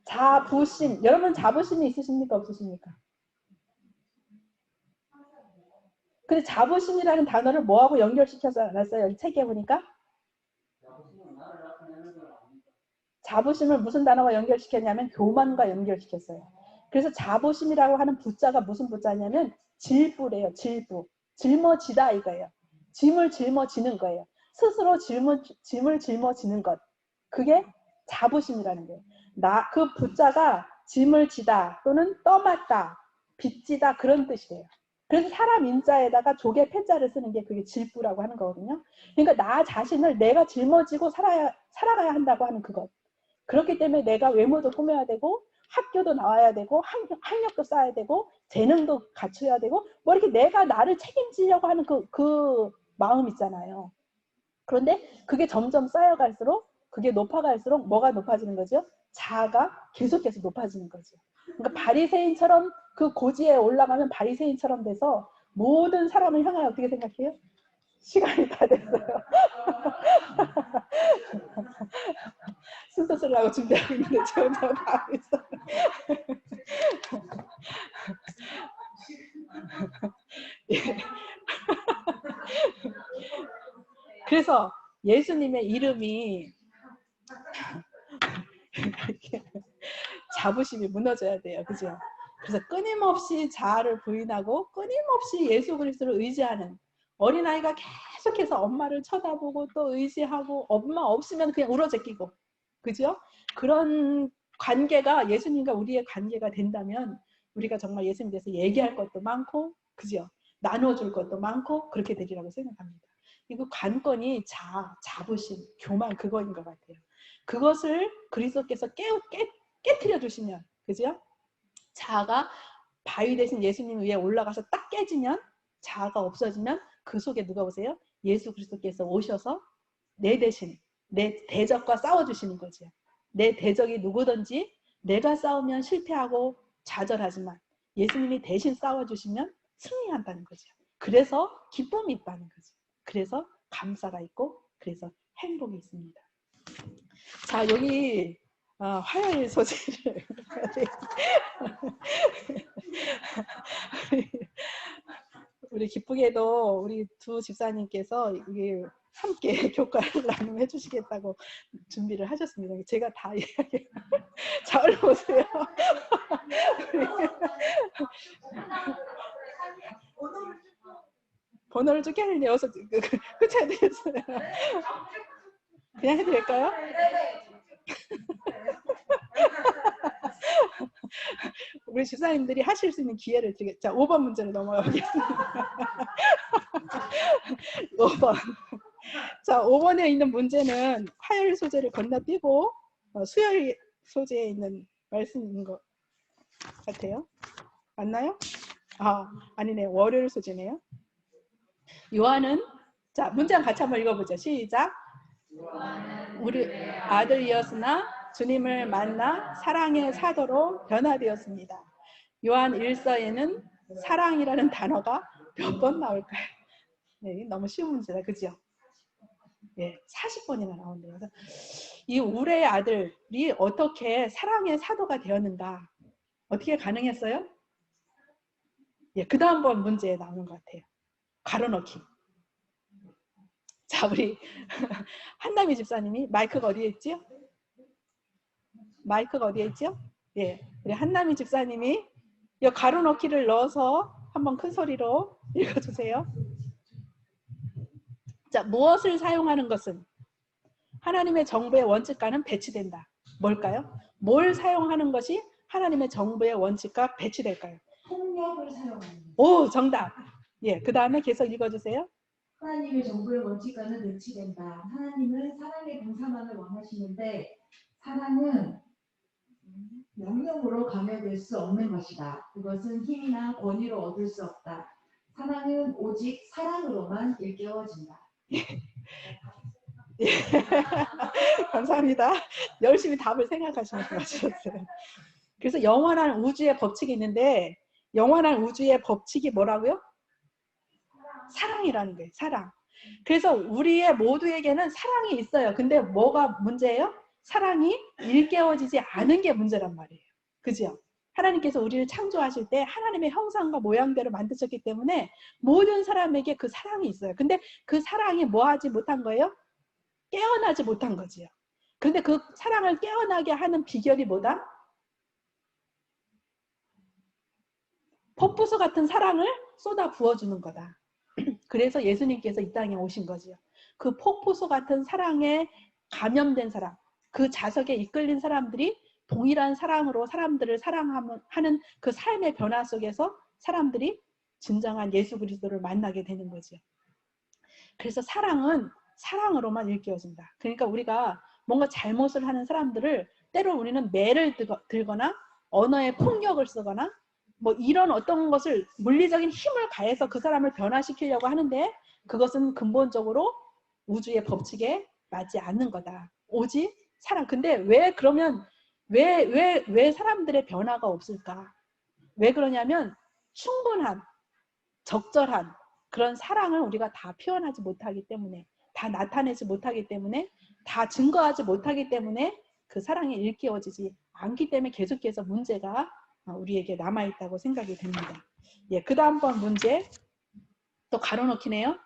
자부심. 여러분 자부심이 있으십니까? 없으십니까? 근데 자부심이라는 단어를 뭐하고 연결시켜서 놨어요? 이 책에 보니까? 자부심을 무슨 단어가 연결시켰냐면 교만과 연결시켰어요. 그래서 자부심이라고 하는 부자가 무슨 부자냐면 질부래요. 질부. 짊어지다 이거예요. 짐을 짊어지는 거예요. 스스로 짐을 짊어지는 것. 그게 자부심이라는 거예요. 그 부자가 짐을 지다 또는 떠맡다, 빚지다 그런 뜻이에요. 그래서 사람 인자에다가 조개 패자를 쓰는 게 그게 질부라고 하는 거거든요. 그러니까 나 자신을 내가 짊어지고 살아가야 한다고 하는 그것. 그렇기 때문에 내가 외모도 꾸며야 되고 학교도 나와야 되고 학력도 쌓아야 되고 재능도 갖춰야 되고 뭐 이렇게 내가 나를 책임지려고 하는 그 마음 있잖아요. 그런데 그게 점점 쌓여갈수록 그게 높아갈수록 뭐가 높아지는 거죠? 자아가 계속해서 높아지는 거죠. 그러니까 바리새인처럼 그 고지에 올라가면 바리새인처럼 돼서 모든 사람을 향하여 어떻게 생각해요? 시간이 다 됐어요. 순서 쓰려고 준비하고 있는데 저 혼자 다 하고 있어요. 예. 그래서 예수님의 이름이 자부심이 무너져야 돼요. 그죠? 그래서 끊임없이 자아를 부인하고 끊임없이 예수 그리스도를 의지하는 어린아이가 계속해서 엄마를 쳐다보고 또 의지하고 엄마 없으면 그냥 울어제끼고 그죠? 그런 관계가 예수님과 우리의 관계가 된다면 우리가 정말 예수님에 대해서 얘기할 것도 많고 그죠? 나눠줄 것도 많고 그렇게 되리라고 생각합니다. 이거 관건이 자부심, 교만 그거인 것 같아요. 그것을 그리스도께서 깨트려 주시면 그죠? 자아가 바위 대신 예수님 위에 올라가서 딱 깨지면 자아가 없어지면 그 속에 누가 오세요? 예수 그리스도께서 오셔서 내 대신 내 대적과 싸워주시는 거죠. 내 대적이 누구든지 내가 싸우면 실패하고 좌절하지만 예수님이 대신 싸워주시면 승리한다는 거죠. 그래서 기쁨이 있다는 거죠. 그래서 감사가 있고 그래서 행복이 있습니다. 자, 여기 화요일 소재를 우리 기쁘게도 우리 두 집사님께서 이게 함께 교과를 나눔해 주시겠다고 준비를 하셨습니다. 제가 다 이야기. 자, 얼른 오세요. 번호를 쭉 해야 여기서 끝해야 되겠어요. 그냥 해드릴까요? 우리 집사님들이 하실 수 있는 기회를 드리겠습니다. 자, 5번 문제로 넘어가 보겠습니다. 5번. 자, 5번에 있는 문제는 화요일 소재를 건너뛰고 수요일 소재에 있는 말씀인 것 같아요. 맞나요? 아니네. 월요일 소재네요. 요한은 자, 문장 같이 한번 읽어보죠. 시작. 우리 아들이었으나 주님을 만나 사랑의 사도로 변화되었습니다. 요한 1서에는 사랑이라는 단어가 몇 번 나올까요? 네, 너무 쉬운 문제다. 그죠? 예, 40번이나 나온대요. 이 우레의 아들이 어떻게 사랑의 사도가 되었는가? 어떻게 가능했어요? 예, 그 다음번 문제에 나오는 것 같아요. 가로넣기. 자, 우리 한남희 집사님이 마이크가 어디에 있지요? 마이크가 어디에 있죠? 예, 우리 한남희 집사님이 이 가로넣기를 넣어서 한번 큰 소리로 읽어주세요. 자, 무엇을 사용하는 것은 하나님의 정부의 원칙과는 배치된다. 뭘까요? 뭘 사용하는 것이 하나님의 정부의 원칙과 배치될까요? 폭력을 사용하는. 오, 정답. 예, 그 다음에 계속 읽어주세요. 하나님의 정부의 원칙과는 배치된다. 하나님은 사랑의 동사만을 원하시는데 사랑은 명령으로 감춰질 수 없는 것이다. 그것은 힘이나 권위로 얻을 수 없다. 사랑은 오직 사랑으로만 일깨워진다. 예. 감사합니다. 열심히 답을 생각하시면서 맞추셨어요. 그래서 영원한 우주의 법칙이 있는데 영원한 우주의 법칙이 뭐라고요? 사랑이라는 거예요. 사랑. 그래서 우리의 모두에게는 사랑이 있어요. 근데 뭐가 문제예요? 사랑이 일깨워지지 않은 게 문제란 말이에요. 그죠? 하나님께서 우리를 창조하실 때 하나님의 형상과 모양대로 만드셨기 때문에 모든 사람에게 그 사랑이 있어요. 근데 그 사랑이 뭐 하지 못한 거예요? 깨어나지 못한 거지요. 근데 그 사랑을 깨어나게 하는 비결이 뭐다? 폭포수 같은 사랑을 쏟아 부어주는 거다. 그래서 예수님께서 이 땅에 오신 거지요. 그 폭포수 같은 사랑에 감염된 사람, 그 자석에 이끌린 사람들이 동일한 사랑으로 사람들을 사랑하는 그 삶의 변화 속에서 사람들이 진정한 예수 그리스도를 만나게 되는 거죠. 그래서 사랑은 사랑으로만 일깨워진다. 그러니까 우리가 뭔가 잘못을 하는 사람들을 때로 우리는 매를 들거나 언어의 폭력을 쓰거나 뭐 이런 어떤 것을 물리적인 힘을 가해서 그 사람을 변화시키려고 하는데 그것은 근본적으로 우주의 법칙에 맞지 않는 거다. 오직 사랑. 근데 왜 그러면 왜 사람들의 변화가 없을까? 왜 그러냐면 충분한 적절한 그런 사랑을 우리가 다 표현하지 못하기 때문에, 다 나타내지 못하기 때문에, 다 증거하지 못하기 때문에 그 사랑이 일깨워지지 않기 때문에 계속해서 문제가 우리에게 남아있다고 생각이 됩니다. 예, 그 다음번 문제 또 가로놓기네요.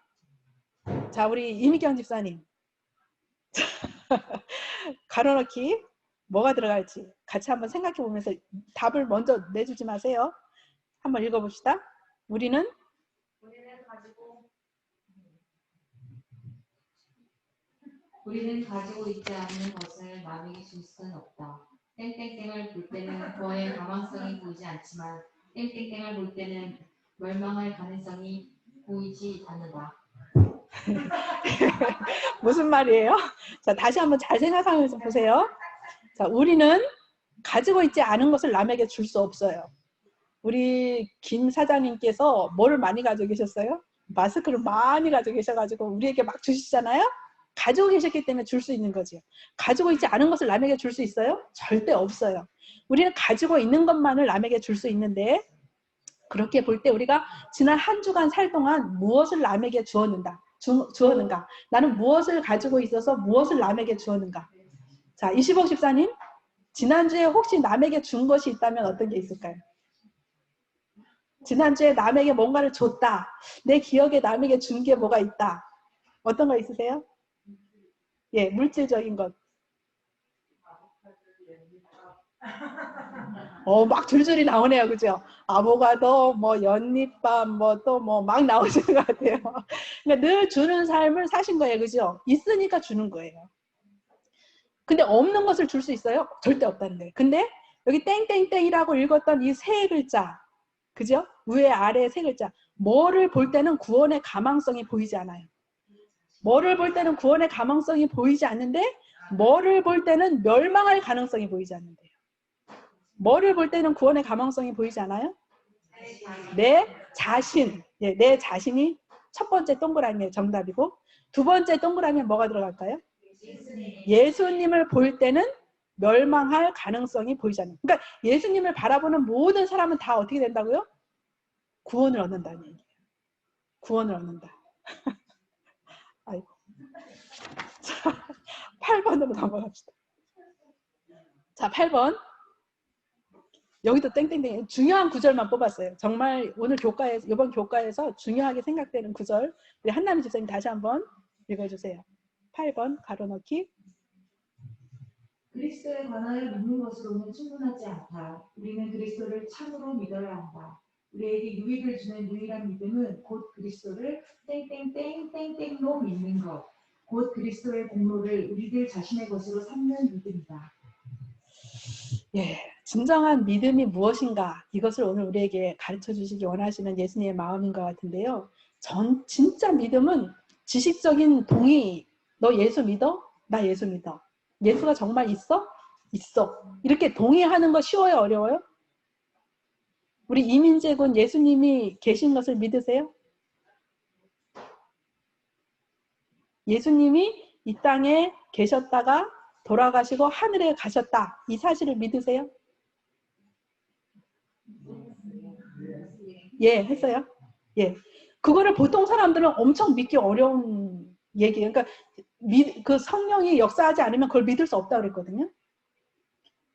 자, 우리 이미경 집사님 가로놓기 뭐가 들어갈지 같이 한번 생각해 보면서 답을 먼저 내주지 마세요. 한번 읽어봅시다. 우리는 가지고 있지 않는 것을 남에게 줄 수는 없다. 땡땡땡을 볼 때는 그거의 가망성이 보이지 않지만 땡땡땡을 볼 때는 멸망할 가능성이 보이지 않는다. 무슨 말이에요? 자, 다시 한번 잘 생각하면서 보세요. 자, 우리는 가지고 있지 않은 것을 남에게 줄 수 없어요. 우리 김 사장님께서 뭐를 많이 가지고 계셨어요? 마스크를 많이 가지고 계셔가지고 우리에게 막 주시잖아요? 가지고 계셨기 때문에 줄 수 있는 거죠. 가지고 있지 않은 것을 남에게 줄 수 있어요? 절대 없어요. 우리는 가지고 있는 것만을 남에게 줄 수 있는데 그렇게 볼 때 우리가 지난 한 주간 살 동안 무엇을 남에게 주었는가? 나는 무엇을 가지고 있어서 무엇을 남에게 주었는가? 자, 25 집사님, 지난주에 혹시 남에게 준 것이 있다면 어떤 게 있을까요? 지난주에 남에게 뭔가를 줬다. 내 기억에 남에게 준 게 뭐가 있다. 어떤 거 있으세요? 예, 물질적인 것. 막 줄줄이 나오네요. 그죠? 아보가도, 뭐, 연잎밥, 뭐, 또 뭐, 막 나오시는 것 같아요. 그러니까 늘 주는 삶을 사신 거예요. 그죠? 있으니까 주는 거예요. 근데 없는 것을 줄 수 있어요? 절대 없다는 거예요. 근데 여기 땡땡땡이라고 읽었던 이 세 글자, 그죠? 위에 아래 세 글자. 뭐를 볼 때는 구원의 가망성이 보이지 않아요. 뭐를 볼 때는 구원의 가망성이 보이지 않는데 뭐를 볼 때는 멸망할 가능성이 보이지 않는데요. 뭐를 볼 때는 구원의 가망성이 보이지 않아요? 내 자신. 예, 내 자신이 첫 번째 동그라미의 정답이고 두 번째 동그라미에 뭐가 들어갈까요? 예수님을 볼 때는 멸망할 가능성이 보이지 않아요. 그러니까 예수님을 바라보는 모든 사람은 다 어떻게 된다고요? 구원을 얻는다는 얘기예요. 구원을 얻는다. 아이고. 자, 8번으로 넘어갑시다. 자, 8번. 여기도 땡땡땡 중요한 구절만 뽑았어요. 정말 오늘 교과에서, 이번 교과에서 중요하게 생각되는 구절. 우리 한남희 집사님 다시 한번 읽어주세요. 8번 가로넣기. 그리스도에 관하여 믿는 것으로는 충분하지 않다. 우리는 그리스도를 참으로 믿어야 한다. 우리에게 유익을 주는 유일한 믿음은 곧 그리스도를 땡땡땡땡땡로 믿는 것. 곧 그리스도의 공로를 우리들 자신의 것으로 삼는 믿음이다. 예, 진정한 믿음이 무엇인가? 이것을 오늘 우리에게 가르쳐 주시기 원하시는 예수님의 마음인 것 같은데요. 진짜 믿음은 지식적인 동의, 너 예수 믿어? 나 예수 믿어. 예수가 정말 있어? 있어. 이렇게 동의하는 거 쉬워요? 어려워요? 우리 이민재 군 예수님이 계신 것을 믿으세요? 예수님이 이 땅에 계셨다가 돌아가시고 하늘에 가셨다. 이 사실을 믿으세요? 예, 했어요? 예. 그거를 보통 사람들은 엄청 믿기 어려운 얘기예요. 그러니까 그 성령이 역사하지 않으면 그걸 믿을 수 없다고 그랬거든요.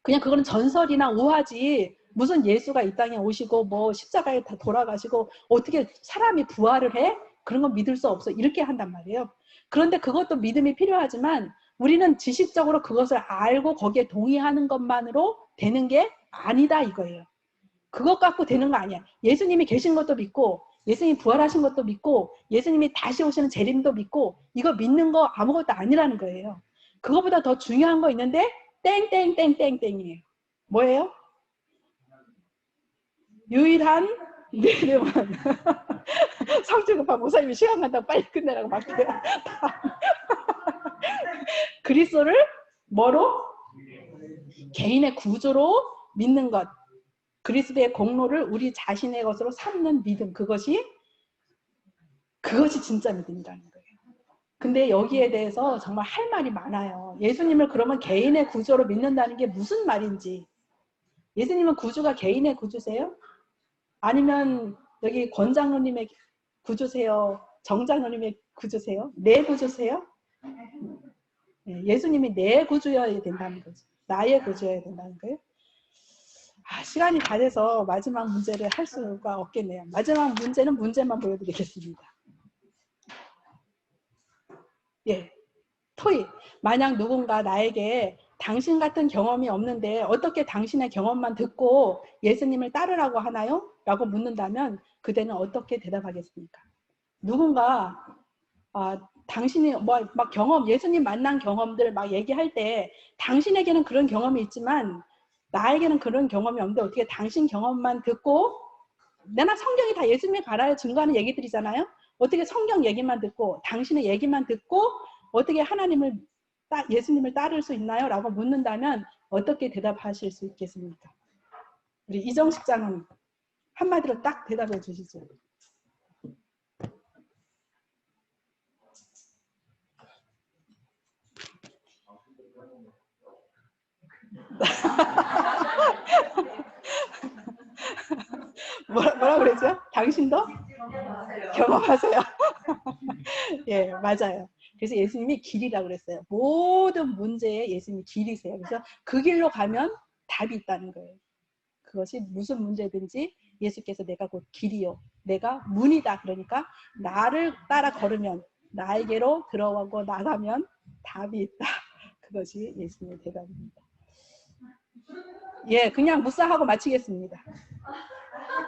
그냥 그거는 전설이나 오하지 무슨 예수가 이 땅에 오시고 뭐 십자가에 다 돌아가시고 어떻게 사람이 부활을 해? 그런 건 믿을 수 없어. 이렇게 한단 말이에요. 그런데 그것도 믿음이 필요하지만 우리는 지식적으로 그것을 알고 거기에 동의하는 것만으로 되는 게 아니다 이거예요. 그것 갖고 되는 거 아니야. 예수님이 계신 것도 믿고 예수님이 부활하신 것도 믿고 예수님이 다시 오시는 재림도 믿고 이거 믿는 거 아무것도 아니라는 거예요. 그거보다 더 중요한 거 있는데 땡땡땡땡땡이에요. 뭐예요? 유일한 믿음은 성질급한 목사님이 시간 간다고 빨리 끝내라고 막 그리스도를 뭐로? 개인의 구조로 믿는 것. 그리스도의 공로를 우리 자신의 것으로 삼는 믿음. 그것이 진짜 믿음이라는 거예요. 근데 여기에 대해서 정말 할 말이 많아요. 예수님을 그러면 개인의 구조로 믿는다는 게 무슨 말인지. 예수님은 구주가 개인의 구주세요? 아니면 여기 권장로님의 구주세요? 정장로님의 구주세요? 내 구주세요? 예수님이 내 구주여야 된다는 거죠. 나의 구주여야 된다는 거예요. 시간이 다 돼서 마지막 문제를 할 수가 없겠네요. 마지막 문제는 문제만 보여드리겠습니다. 예, 토익. 만약 누군가 나에게 당신 같은 경험이 없는데 어떻게 당신의 경험만 듣고 예수님을 따르라고 하나요? 라고 묻는다면 그대는 어떻게 대답하겠습니까? 누군가 당신이 뭐 막 경험, 예수님 만난 경험들 막 얘기할 때 당신에게는 그런 경험이 있지만 나에게는 그런 경험이 없는데 어떻게 당신 경험만 듣고 내가 성경이 다 예수님에 관하여 증거하는 얘기들이잖아요. 어떻게 성경 얘기만 듣고 당신의 얘기만 듣고 어떻게 예수님을 따를 수 있나요? 라고 묻는다면 어떻게 대답하실 수 있겠습니까? 우리 이정식 장로님 한마디로 딱 대답해 주시죠. 뭐라 그랬죠? 당신도 경험하세요. 예, 맞아요. 그래서 예수님이 길이라고 그랬어요. 모든 문제에 예수님이 길이세요. 그래서 그 길로 가면 답이 있다는 거예요. 그것이 무슨 문제든지 예수께서 내가 곧 길이요. 내가 문이다. 그러니까 나를 따라 걸으면 나에게로 들어가고 나가면 답이 있다. 그것이 예수님의 대답입니다. 예, 그냥 묵상하고 마치겠습니다.